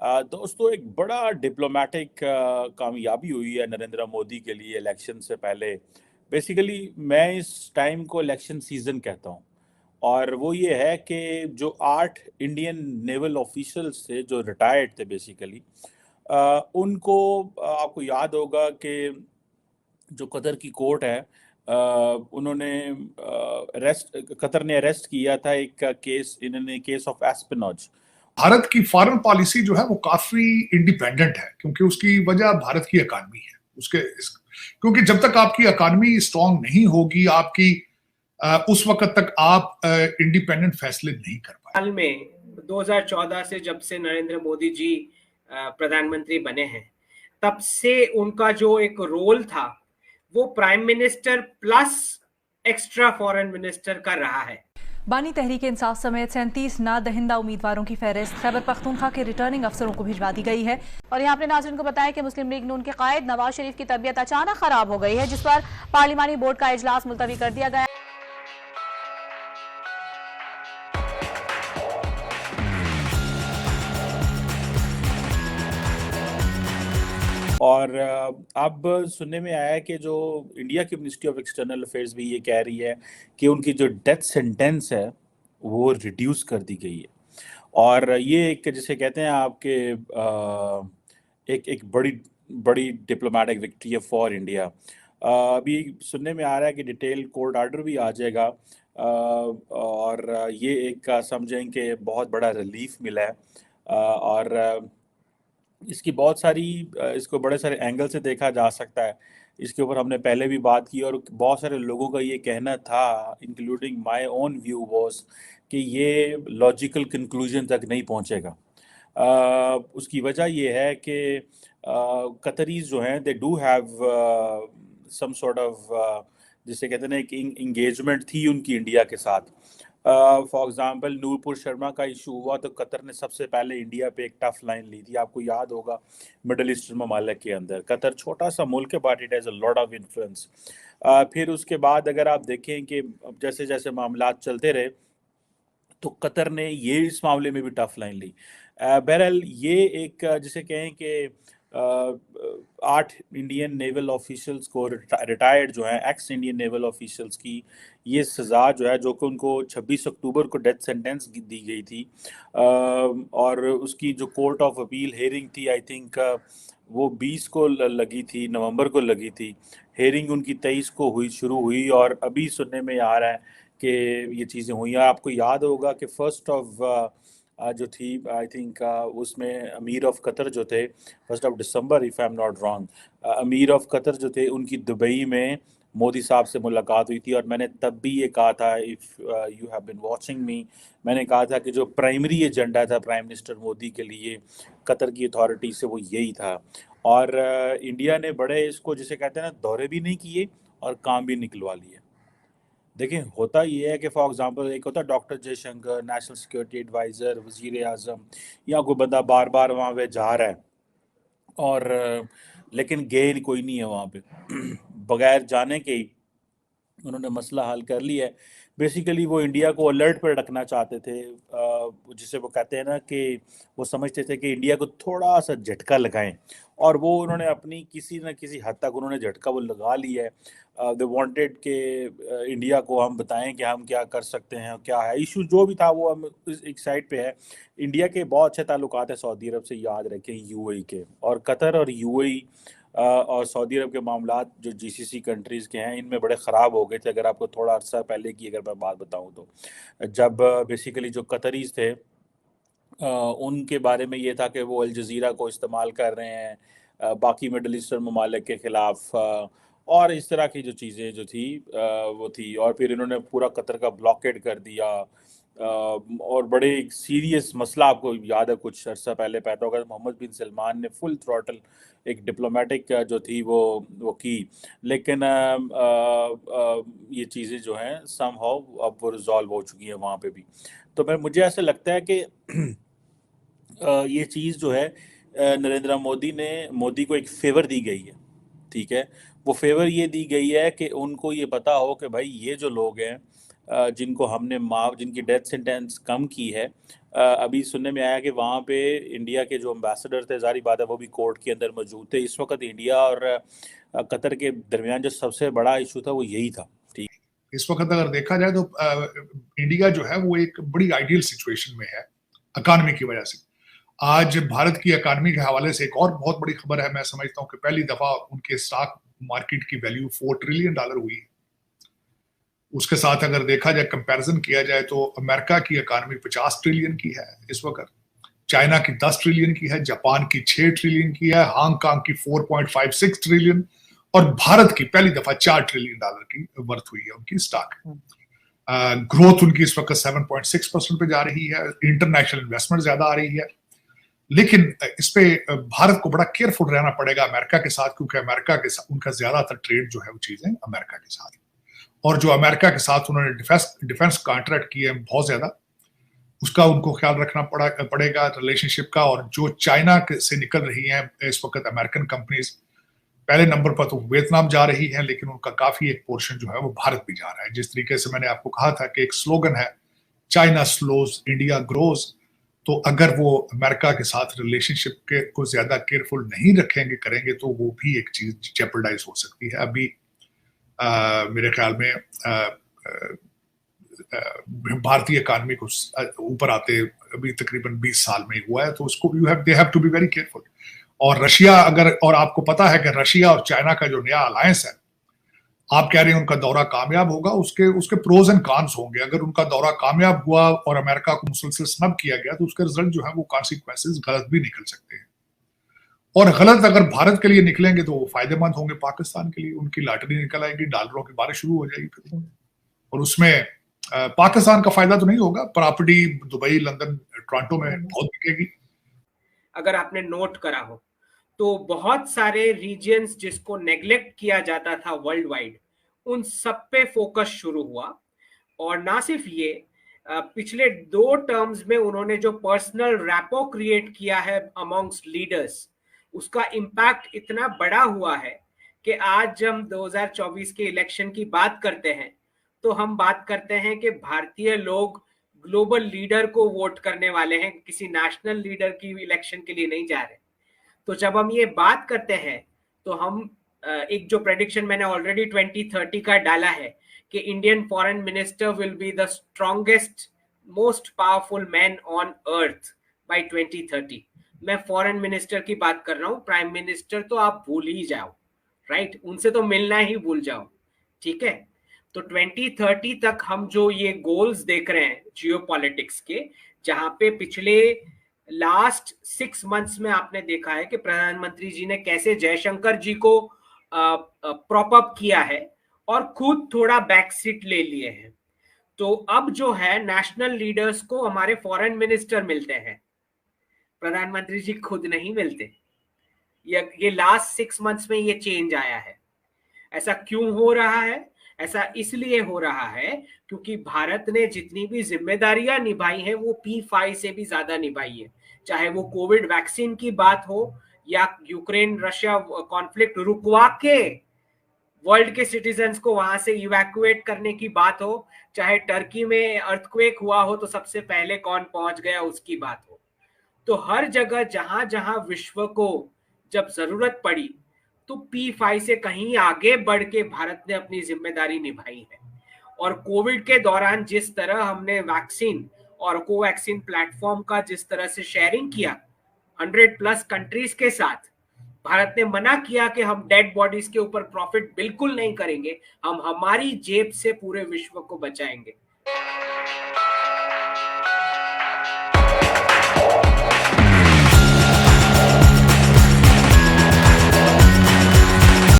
दोस्तों, एक बड़ा डिप्लोमेटिक कामयाबी हुई है नरेंद्र मोदी के लिए इलेक्शन से पहले। बेसिकली मैं इस टाइम को इलेक्शन सीजन कहता हूँ। और वो ये है कि जो 8 इंडियन नेवल ऑफिशियल्स थे जो रिटायर्ड थे बेसिकली, उनको आपको याद होगा कि जो कतर की कोर्ट है, उन्होंने अरेस्ट कतर ने अरेस्ट किया था एक केस, इन्होंने केस ऑफ एस्पिनॉज। भारत की फॉरेन पॉलिसी जो है वो काफी इंडिपेंडेंट है, क्योंकि उसकी वजह भारत की इकानमी है। क्योंकि जब तक आपकी इकानमी स्ट्रांग नहीं होगी, आपकी उस वक्त तक आप इंडिपेंडेंट फैसले नहीं कर पाए। हाल में 2014 से जब से नरेंद्र मोदी जी प्रधानमंत्री बने हैं, तब से उनका जो एक रोल था वो prime minister plus extra foreign minister का रहा है। बानी तहरीक इंसाफ समेत 37 ना दहिंदा उम्मीदवारों की फहरिस्त खैबर पख्तूनख्वा के रिटर्निंग अफसरों को भिजवा दी गई है। और यहाँ अपने नाज़रीन को बताया कि मुस्लिम लीग नून के कायद नवाज शरीफ की तबीयत अचानक खराब हो गई है, जिस पर पार्लिमानी बोर्ड का इजलास मुलतवी कर दिया गया। और अब सुनने में आया है कि जो इंडिया की मिनिस्ट्री ऑफ एक्सटर्नल अफेयर्स भी ये कह रही है कि उनकी जो डेथ सेंटेंस है वो रिड्यूस कर दी गई है। और ये एक, जिसे कहते हैं आपके, एक एक बड़ी बड़ी डिप्लोमेटिक विक्ट्री है फॉर इंडिया। अभी सुनने में आ रहा है कि डिटेल कोर्ट ऑर्डर भी आ जाएगा, और ये एक समझें कि बहुत बड़ा रिलीफ मिला है। और इसकी बहुत सारी, इसको बड़े सारे एंगल से देखा जा सकता है। इसके ऊपर हमने पहले भी बात की और बहुत सारे लोगों का ये कहना था, including my own view was, कि ये लॉजिकल कंक्लूजन तक नहीं पहुंचेगा। उसकी वजह ये है कि कतरीज जो हैं, they do have some sort of, जिसे कहते हैं ना, एक इंगेजमेंट थी उनकी इंडिया के साथ। फॉर एग्जांपल, नूरपुर शर्मा का इशू हुआ तो कतर ने सबसे पहले इंडिया पे एक टफ लाइन ली थी। आपको याद होगा, मिडल ईस्टर्न ममालिक के अंदर कतर छोटा सा मुल्क है, but it has a lot of influence. फिर उसके बाद अगर आप देखें कि जैसे जैसे मामलात चलते रहे तो कतर ने ये इस मामले में भी टफ लाइन ली। बहरहाल ये एक, जिसे कहें कि 8 इंडियन नेवल ऑफिशियल्स को, रिटायर्ड जो हैं एक्स इंडियन नेवल ऑफिशियल्स की ये सज़ा जो है, जो कि उनको 26 अक्टूबर को डेथ सेंटेंस दी गई थी, और उसकी जो कोर्ट ऑफ अपील हेयरिंग थी, आई थिंक वो 20 को लगी थी, नवंबर को लगी थी। हेयरिंग उनकी 23 को शुरू हुई और अभी सुनने में आ रहा है कि ये चीज़ें हुई हैं। आपको याद होगा कि फर्स्ट ऑफ जो थी, आई थिंक उसमें अमीर ऑफ कतर जो थे, 1 दिसंबर, if I am not wrong, अमीर ऑफ कतर जो थे उनकी दुबई में मोदी साहब से मुलाकात हुई थी। और मैंने तब भी ये कहा था, if you have been watching me, मैंने कहा था कि जो प्राइमरी एजेंडा था प्राइम मिनिस्टर मोदी के लिए कतर की अथॉरिटी से, वो यही था। और इंडिया ने बड़े, इसको जिसे कहते हैं ना, दौरे भी नहीं किए और काम भी निकलवा लिए। देखिए, होता ये है कि फॉर एग्जांपल, एक होता है doctor Jaishankar, national security adviser, वज़ीर आज़म, या कोई बंदा बार बार वहाँ पे जा रहा है और लेकिन गए कोई नहीं है वहाँ पे बगैर जाने के ही उन्होंने मसला हल कर लिया है। बेसिकली वो इंडिया को अलर्ट पर रखना चाहते थे, जिसे वो कहते हैं ना कि वो समझते थे कि इंडिया को थोड़ा सा झटका लगाएं, और वो उन्होंने अपनी किसी न किसी हद तक उन्होंने झटका वो लगा लिया है। दे वांटेड कि इंडिया को हम बताएं कि हम क्या कर सकते हैं, क्या है इशू जो भी था वो हम एक साइड पे है। इंडिया के बहुत अच्छे ताल्लुकात हैं सऊदी अरब से, याद रखें, यूएई के। और कतर और यूएई और सऊदी अरब के मामलात जो जीसीसी कंट्रीज़ के हैं, इनमें बड़े ख़राब हो गए थे। अगर आपको थोड़ा अर्सा पहले की अगर मैं बात बताऊं तो, जब बेसिकली जो कतरीज़ थे, उनके बारे में ये था कि वो अल जज़ीरा को इस्तेमाल कर रहे हैं बाकी मिडल ईस्टर्न ममालिक के ख़िलाफ़, और इस तरह की जो चीज़ें जो थी वो थी। और फिर इन्होंने पूरा कतर का ब्लॉकेड कर दिया, और बड़े एक सीरियस मसला, आपको याद है कुछ अर्सा पहले पैदा होगा, मोहम्मद बिन सलमान ने फुल थ्रॉटल एक डिप्लोमेटिक जो थी वो की। लेकिन ये चीज़ें जो हैं समहाउ अब वो रिजॉल्व हो चुकी हैं वहाँ पे भी। तो मुझे ऐसा लगता है कि ये चीज़ जो है, नरेंद्र मोदी को एक फेवर दी गई है। ठीक है, वो फेवर ये दी गई है कि उनको ये पता हो कि भाई ये जो लोग हैं, जिनको हमने माफ, जिनकी डेथ सेंटेंस कम की है, अभी सुनने में आया कि वहाँ पे इंडिया के जो एम्बेसडर थे, जारी बात है वो भी कोर्ट के अंदर मौजूद थे। इस वक्त इंडिया और कतर के दरमियान जो सबसे बड़ा इशू था वो यही था। ठीक, इस वक्त अगर देखा जाए तो इंडिया जो है वो एक बड़ी आइडियल सिचुएशन में है इकॉनमी की वजह से। आज भारत की इकॉनमी के हवाले से एक और बहुत बड़ी खबर है, मैं समझता हूँ कि पहली दफा उनके स्टॉक मार्केट की वैल्यू $4 ट्रिलियन हुई है। उसके साथ अगर देखा जाए, कंपैरिजन किया जाए, तो अमेरिका की इकॉनमी 50 ट्रिलियन की है इस वक्त, चाइना की 10 ट्रिलियन की है, जापान की 6 ट्रिलियन की है, हांगकांग की 4.56 ट्रिलियन, और भारत की पहली दफा $4 ट्रिलियन की वर्थ हुई है उनकी स्टॉक। ग्रोथ उनकी इस वक्त 7.6% पे जा रही है, इंटरनेशनल इन्वेस्टमेंट ज्यादा आ रही है। लेकिन इस पे भारत को बड़ा केयरफुल रहना पड़ेगा अमेरिका के साथ, क्योंकि अमेरिका के साथ उनका ज्यादातर ट्रेड जो है वो चीजें अमेरिका के साथ, और जो अमेरिका के साथ उन्होंने डिफेंस कॉन्ट्रैक्ट किए हैं बहुत ज्यादा, उसका उनको ख्याल रखना पड़ेगा रिलेशनशिप का। और जो चाइना से निकल रही हैं इस वक्त अमेरिकन कंपनीज, पहले नंबर पर तो वियतनाम जा रही है, लेकिन उनका काफी एक पोर्शन जो है वो भारत भी जा रहा है। जिस तरीके से मैंने आपको कहा था कि एक स्लोगन है, चाइना स्लोज इंडिया ग्रोज, तो अगर वो अमेरिका के साथ रिलेशनशिप के को ज्यादा केयरफुल नहीं रखेंगे करेंगे तो वो भी एक चीज जेपरडाइज हो सकती है। अभी मेरे ख्याल में भारतीय इकॉनमी को ऊपर आते अभी तकरीबन 20 साल में हुआ है, तो उसको they have to be very careful. और रशिया अगर, और आपको पता है कि रशिया और चाइना का जो नया अलायंस है, आप कह रहे हैं उनका दौरा कामयाब होगा, उसके प्रोज एंड कॉन्स होंगे। अगर उनका दौरा कामयाब हुआ और अमेरिका को मुसलसल स्नब किया गया तो उसके रिजल्ट जो है वो कॉन्सिक्वेंसेस गलत भी निकल सकते हैं, और गलत अगर भारत के लिए निकलेंगे तो वो फायदेमंद होंगे पाकिस्तान के लिए। उनकी लॉटरी निकल आएगी, डॉलरों की बारिश शुरू हो जाएगी फिर, और उसमें पाकिस्तान का फायदा तो नहीं होगा। प्रॉपर्टी दुबई, लंदन, टोरंटो में बहुत बिकेगी। अगर आपने नोट करा हो तो बहुत सारे रीजन्स जिसको नेग्लेक्ट किया जाता था वर्ल्ड वाइड, उन सब पे फोकस शुरू हुआ। और ना सिर्फ ये, पिछले 2 टर्म्स में उन्होंने जो पर्सनल रैपो क्रिएट किया है अमॉन्ग्स्ट लीडर्स, उसका इम्पैक्ट इतना बड़ा हुआ है कि आज जब हम 2024 के इलेक्शन की बात करते हैं तो हम बात करते हैं कि भारतीय लोग ग्लोबल लीडर को वोट करने वाले हैं, किसी नेशनल लीडर की इलेक्शन के लिए नहीं जा रहे। तो जब हम ये बात करते हैं तो हम एक जो प्रेडिक्शन मैंने ऑलरेडी 2030 का डाला है कि Indian foreign minister will be the strongest most powerful man on earth by 2030। मैं फॉरेन मिनिस्टर की बात कर रहा हूं, प्राइम मिनिस्टर तो आप भूल ही जाओ, राइट? उनसे तो मिलना ही भूल जाओ, ठीक है? तो 2030 तक हम जो ये गोल्स देख रहे हैं जियोपॉलिटिक्स के, जहां पे पिछले लास्ट 6 मंथ्स में आपने देखा है कि प्रधानमंत्री जी ने कैसे जयशंकर जी को प्रॉप अप किया है और खुद थोड़ा बैक सीट ले लिए हैं। तो अब जो है नेशनल लीडर्स को हमारे फॉरेन मिनिस्टर मिलते हैं, प्रधानमंत्री जी खुद नहीं मिलते। ये लास्ट 6 मंथ्स में ये चेंज आया है। ऐसा क्यों हो रहा है? ऐसा इसलिए हो रहा है क्योंकि भारत ने जितनी भी जिम्मेदारियां निभाई हैं वो P5 से भी ज्यादा निभाई है। चाहे वो कोविड वैक्सीन की बात हो या यूक्रेन रशिया कॉन्फ्लिक्ट रुकवा के वर्ल्ड के सिटीजन्स को वहां से इवैक्यूएट करने की बात हो, चाहे टर्की में अर्थक्वेक हुआ हो तो सबसे पहले कौन पहुंच गया उसकी बात हो। तो हर जगह जहां जहां विश्व को जब जरूरत पड़ी तो P5 से कहीं आगे बढ़ के भारत ने अपनी जिम्मेदारी निभाई है। और कोविड के दौरान जिस तरह हमने वैक्सीन और कोवैक्सीन प्लेटफॉर्म का जिस तरह से शेयरिंग किया 100+ कंट्रीज के साथ, भारत ने मना किया कि हम डेड बॉडीज के ऊपर प्रॉफिट बिल्कुल नहीं करेंगे, हम हमारी जेब से पूरे विश्व को बचाएंगे।